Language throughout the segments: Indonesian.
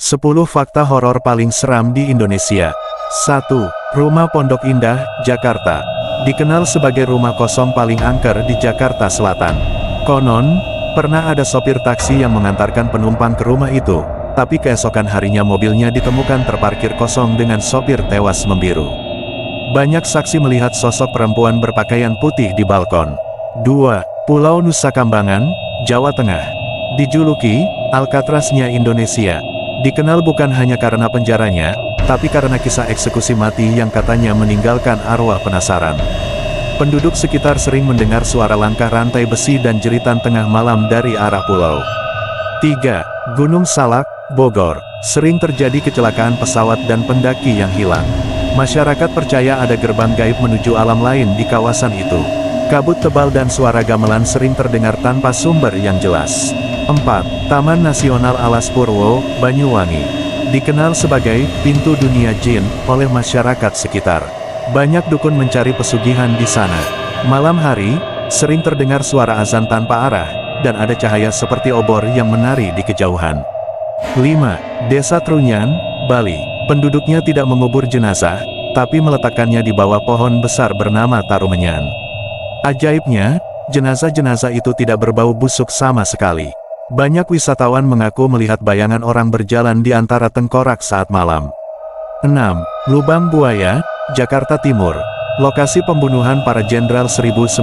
10 fakta horor paling seram di Indonesia. 1. Rumah Pondok Indah, Jakarta. Dikenal sebagai rumah kosong paling angker di Jakarta Selatan. Konon, pernah ada sopir taksi yang mengantarkan penumpang ke rumah itu, tapi keesokan harinya mobilnya ditemukan terparkir kosong dengan sopir tewas membiru. Banyak saksi melihat sosok perempuan berpakaian putih di balkon. 2. Pulau Nusa Kambangan, Jawa Tengah. Dijuluki Alcatraznya Indonesia. Dikenal bukan hanya karena penjaranya, tapi karena kisah eksekusi mati yang katanya meninggalkan arwah penasaran. Penduduk sekitar sering mendengar suara langkah rantai besi dan jeritan tengah malam dari arah pulau. 3. Gunung Salak, Bogor. Sering terjadi kecelakaan pesawat dan pendaki yang hilang. Masyarakat percaya ada gerbang gaib menuju alam lain di kawasan itu. Kabut tebal dan suara gamelan sering terdengar tanpa sumber yang jelas. 4. Taman Nasional Alas Purwo, Banyuwangi. Dikenal sebagai pintu dunia jin oleh masyarakat sekitar. Banyak dukun mencari pesugihan di sana. Malam hari, sering terdengar suara azan tanpa arah, dan ada cahaya seperti obor yang menari di kejauhan. 5. Desa Trunyan, Bali. Penduduknya tidak mengubur jenazah, tapi meletakkannya di bawah pohon besar bernama Tarumenyan. Ajaibnya, jenazah-jenazah itu tidak berbau busuk sama sekali. Banyak wisatawan mengaku melihat bayangan orang berjalan di antara tengkorak saat malam. 6. Lubang Buaya, Jakarta Timur. Lokasi pembunuhan para jenderal 1965.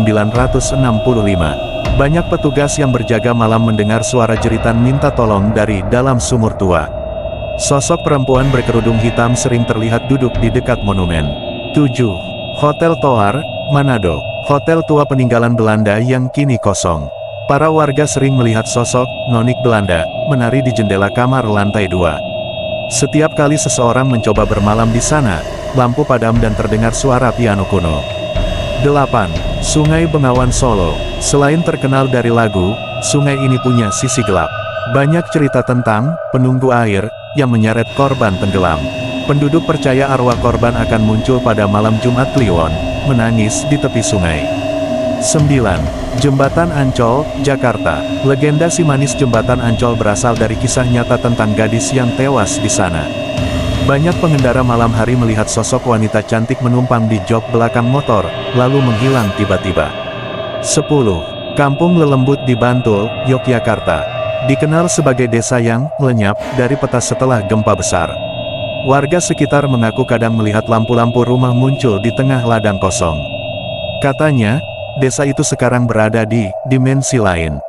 Banyak petugas yang berjaga malam mendengar suara jeritan minta tolong dari dalam sumur tua. Sosok perempuan berkerudung hitam sering terlihat duduk di dekat monumen. 7. Hotel Toar, Manado. Hotel tua peninggalan Belanda yang kini kosong. Para warga sering melihat sosok nonik Belanda menari di jendela kamar lantai 2. Setiap kali seseorang mencoba bermalam di sana, lampu padam dan terdengar suara piano kuno. 8. Sungai Bengawan Solo. Selain terkenal dari lagu, sungai ini punya sisi gelap. Banyak cerita tentang penunggu air yang menyeret korban tenggelam. Penduduk percaya arwah korban akan muncul pada malam Jumat Kliwon, menangis di tepi sungai. 9. Jembatan Ancol, Jakarta. Legenda si manis Jembatan Ancol berasal dari kisah nyata tentang gadis yang tewas di sana. Banyak pengendara malam hari melihat sosok wanita cantik menumpang di jok belakang motor, lalu menghilang tiba-tiba. 10. Kampung Lelembut di Bantul, Yogyakarta. Dikenal sebagai desa yang lenyap dari peta setelah gempa besar. Warga sekitar mengaku kadang melihat lampu-lampu rumah muncul di tengah ladang kosong. Katanya, desa itu sekarang berada di dimensi lain.